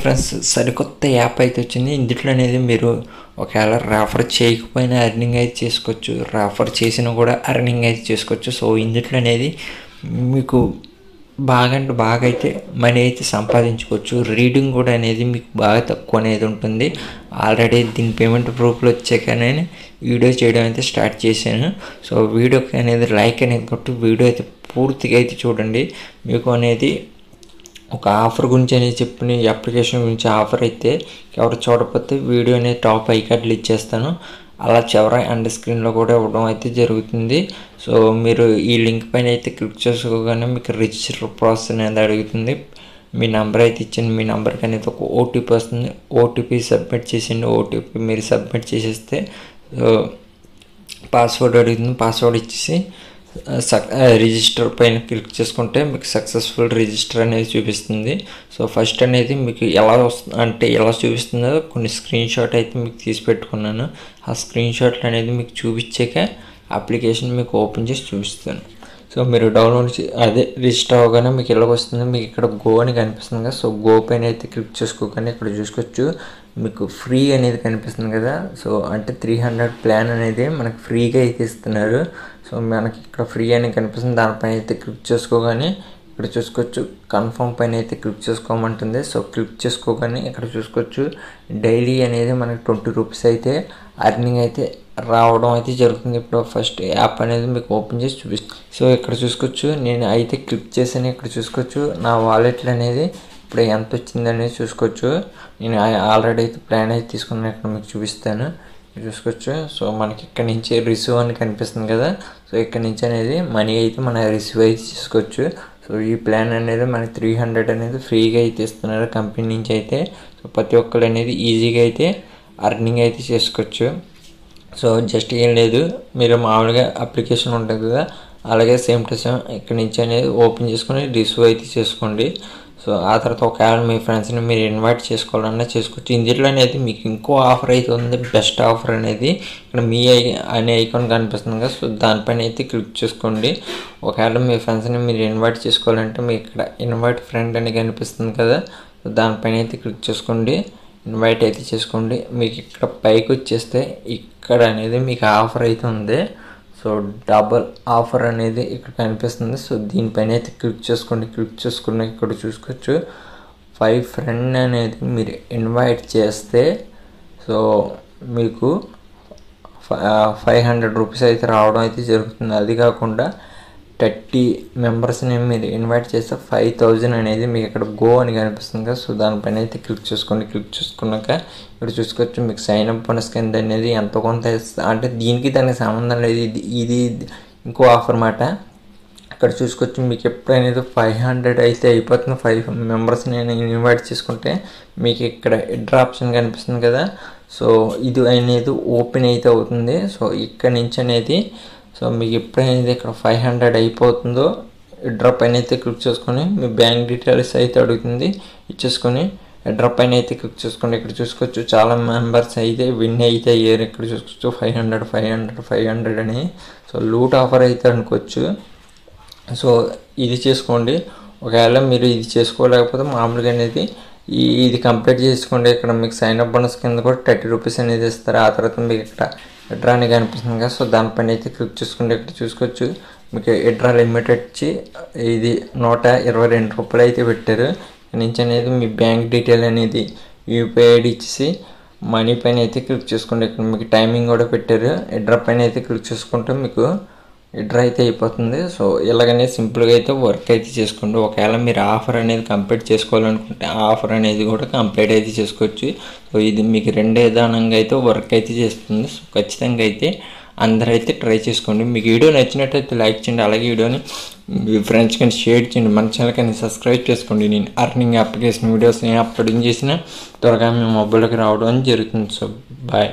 Friends, సరికొత్త app అయితే వచ్చింది. ఇందులో అనేది మీరు ఒకవేళ రెఫర్ చేయకపోయినా ఎర్నింగ్ అయితే చేసుకోవచ్చు, రెఫర్ చేసినా కూడా ఎర్నింగ్ అయితే చేసుకోవచ్చు. సో ఇందులో అనేది మీకు బాగా అంటే బాగా అయితే మనీ అయితే సంపాదించుకోవచ్చు. రీడింగ్ కూడా అనేది మీకు బాగా తక్కువ అనేది ఉంటుంది. ఆల్రెడీ దీని పేమెంట్ ప్రూఫ్లు వచ్చాక నేను వీడియో చేయడం అయితే స్టార్ట్ చేశాను. సో వీడియోకి అనేది లైక్ అనేది కొట్టి వీడియో అయితే పూర్తిగా అయితే చూడండి. మీకు అనేది ఒక ఆఫర్ గురించి అనేది చెప్పిన అప్లికేషన్ గురించి ఆఫర్ అయితే ఎవరు చూడకపోతే వీడియో అనేది టాప్ ఐకార్డులు ఇచ్చేస్తాను. అలా చివర అండ్ స్క్రీన్లో కూడా ఇవ్వడం అయితే జరుగుతుంది. సో మీరు ఈ లింక్ పైన అయితే క్లిక్ చేసుకోగానే మీకు రిజిస్టర్ ప్రాసెస్ అనేది అడుగుతుంది. మీ నెంబర్ అయితే ఇచ్చింది, మీ నెంబర్కి అనేది ఒక ఓటీపీ వస్తుంది. ఓటీపీ సబ్మిట్ చేసింది. ఓటీపీ మీరు సబ్మిట్ చేసేస్తే పాస్వర్డ్ అడుగుతుంది. పాస్వర్డ్ ఇచ్చేసి రిజిస్టర్ పైన క్లిక్ చేసుకుంటే మీకు సక్సెస్ఫుల్ రిజిస్టర్ అనేది చూపిస్తుంది. సో ఫస్ట్ అనేది మీకు ఎలా వస్తుంది అంటే ఎలా చూపిస్తుందో కొన్ని స్క్రీన్ షాట్ అయితే మీకు తీసి పెట్టుకున్నాను. ఆ స్క్రీన్ షాట్లు అనేది మీకు చూపించాక అప్లికేషన్ మీకు ఓపెన్ చేసి చూపిస్తాను. సో మీరు డౌన్లోడ్ రిజిస్టర్ అవ్వగానే మీకు ఎలా వస్తుంది, మీకు ఇక్కడ గో అని కనిపిస్తుంది కదా. సో గో పైన అయితే క్లిక్ చేసుకోగానే ఇక్కడ చూసుకోవచ్చు మీకు ఫ్రీ అనేది కనిపిస్తుంది కదా. సో అంటే 300 ప్లాన్ అనేది మనకు ఫ్రీగా అయితే ఇస్తున్నారు. సో మనకి ఇక్కడ ఫ్రీ అని కనిపిస్తుంది. దానిపైన అయితే క్లిక్ చేసుకోగానే ఇక్కడ చూసుకోవచ్చు కన్ఫర్మ్ పైన అయితే క్లిక్ చేసుకోమంటుంది. సో క్లిక్ చేసుకోగానే ఇక్కడ చూసుకోవచ్చు డైలీ అనేది మనకి 20 రూపీస్ అయితే అర్నింగ్ అయితే రావడం అయితే జరుగుతుంది. ఇప్పుడు ఫస్ట్ యాప్ అనేది మీకు ఓపెన్ చేసి చూపిస్తాను. సో ఇక్కడ చూసుకోవచ్చు నేను అయితే క్లిక్ చేసాను. ఇక్కడ చూసుకోవచ్చు నా వాలెట్లు అనేది ఇప్పుడు ఎంత వచ్చింది అనేది చూసుకోవచ్చు. నేను ఆల్రెడీ అయితే ప్లాన్ అయితే తీసుకున్నాను. ఇక్కడ మీకు చూపిస్తాను, చూసుకోవచ్చు. సో మనకి ఇక్కడ నుంచి రిసీవ్ అని కనిపిస్తుంది కదా. సో ఇక్కడ నుంచి అనేది మనీ అయితే మన రిసీవ్ అయితే చేసుకోవచ్చు. సో ఈ ప్లాన్ అనేది మనకి 300 అనేది ఫ్రీగా అయితే ఇస్తున్నారు కంపెనీ నుంచి అయితే. సో ప్రతి ఒక్కరు అనేది ఈజీగా అయితే అర్నింగ్ అయితే చేసుకోవచ్చు. సో జస్ట్ ఏం లేదు, మీరు మామూలుగా అప్లికేషన్ ఉంటుంది కదా అలాగే సేమ్ టు సేమ్ ఇక్కడ నుంచి అనేది ఓపెన్ చేసుకొని రిసీవ్ అయితే చేసుకోండి. సో ఆ తర్వాత ఒకవేళ మీ ఫ్రెండ్స్ని మీరు ఇన్వైట్ చేసుకోవాలన్నా చేసుకోవచ్చు. ఇందులో అనేది మీకు ఇంకో ఆఫర్ అయితే ఉంది, బెస్ట్ ఆఫర్ అనేది ఇక్కడ మీ అనే ఐకాన్ కనిపిస్తుంది కదా. సో దానిపైన అయితే క్లిక్ చేసుకోండి. ఒకవేళ మీ ఫ్రెండ్స్ని మీరు ఇన్వైట్ చేసుకోవాలంటే మీకు ఇక్కడ ఇన్వైట్ ఫ్రెండ్ అని కనిపిస్తుంది కదా. సో దానిపైన అయితే క్లిక్ చేసుకోండి, ఇన్వైట్ అయితే చేసుకోండి. మీకు ఇక్కడ పైకి వచ్చేస్తే ఇక్కడ అనేది మీకు ఆఫర్ అయితే ఉంది. సో డబల్ ఆఫర్ అనేది ఇక్కడ కనిపిస్తుంది. సో దీనిపైన అయితే క్లిక్ చేసుకోండి. క్లిక్ చేసుకున్న ఇక్కడ చూసుకోవచ్చు 5 ఫ్రెండ్ అనేది మీరు ఇన్వైట్ చేస్తే సో మీకు 500 రూపీస్ అయితే రావడం అయితే జరుగుతుంది. అది కాకుండా 30 మెంబర్స్ని మీరు ఇన్వైట్ చేస్తే 5000 అనేది మీకు ఇక్కడ గో అని కనిపిస్తుంది కదా. సో దానిపైన అయితే క్లిక్ చేసుకోండి. క్లిక్ చేసుకున్నాక ఇక్కడ చూసుకోవచ్చు మీకు సైన్ అప్ బోనస్ కింద అనేది ఎంతో కొంత అంటే దీనికి దానికి సంబంధం లేదు. ఇది ఇంకో ఆఫర్ మాట. ఇక్కడ చూసుకోవచ్చు మీకు ఎప్పుడైనా 500 అయితే అయిపోతుంది. 5 మెంబర్స్ని నేను ఇన్వైట్ చేసుకుంటే మీకు ఇక్కడ ఎడ్రా ఆప్షన్ కనిపిస్తుంది కదా. సో ఇది అనేది ఓపెన్ అయితే అవుతుంది. సో ఇక్కడ నుంచి అనేది సో మీకు ఎప్పుడైతే ఇక్కడ 500 అయిపోతుందో డ్రా పైన అయితే క్లిక్ చేసుకొని మీ బ్యాంక్ డీటెయిల్స్ అయితే అడుగుతుంది, ఇచ్చేసుకొని డ్రా పైన అయితే క్లిక్ చేసుకోండి. ఇక్కడ చూసుకోవచ్చు చాలా మెంబర్స్ అయితే విన్ అయితే అయ్యారు. ఇక్కడ చూసుకోవచ్చు 500 అని. సో లూట్ ఆఫర్ అయితే అనుకోవచ్చు. సో ఇది చేసుకోండి. ఒకవేళ మీరు ఇది చేసుకోలేకపోతే మామూలుగా అనేది ఇది కంప్లీట్ చేసుకోండి. ఇక్కడ మీకు సైన్ అప్ బోనస్ కింద కూడా 30 రూపీస్ అనేది ఇస్తారు. ఆ తర్వాత మీకు ఇక్కడ ఎడ్రా అని కనిపిస్తుంది కదా. సో దానిపైన అయితే క్లిక్ చేసుకోండి. ఇక్కడ చూసుకోవచ్చు మీకు ఎడ్రా లిమిట్ వచ్చి ఇది 122 రూపాయలు అయితే పెట్టారు. ఇక్కడ నుంచి అనేది మీ బ్యాంక్ డీటెయిల్ అనేది యూపీఐ ఐడి ఇచ్చేసి మనీ పైన అయితే క్లిక్ చేసుకోండి. ఇక్కడ మీకు టైమింగ్ కూడా పెట్టారు. ఎడ్రా పైన అయితే క్లిక్ చేసుకుంటే మీకు ఎడ్రా అయితే అయిపోతుంది. సో ఇలాగనే సింపుల్గా అయితే వర్క్ అయితే చేసుకోండి. ఒకవేళ మీరు ఆఫర్ అనేది కంప్లీట్ చేసుకోవాలనుకుంటే ఆ ఆఫర్ అనేది కూడా కంప్లీట్ అయితే చేసుకోవచ్చు. సో ఇది మీకు రెండే విధానంగా అయితే వర్క్ అయితే చేస్తుంది. సో ఖచ్చితంగా అయితే అందరూ అయితే ట్రై చేసుకోండి. మీకు వీడియో నచ్చినట్టయితే లైక్ చేయండి, అలాగే వీడియోని మీ ఫ్రెండ్స్ కానీ షేర్ చేయండి, మన ఛానల్ కానీ సబ్స్క్రైబ్ చేసుకోండి. నేను అర్నింగ్ అప్లికేషన్ వీడియోస్ నేను అప్లోడ్ చేసిన త్వరగా మీ మొబైల్కి రావడం జరుగుతుంది. So bye.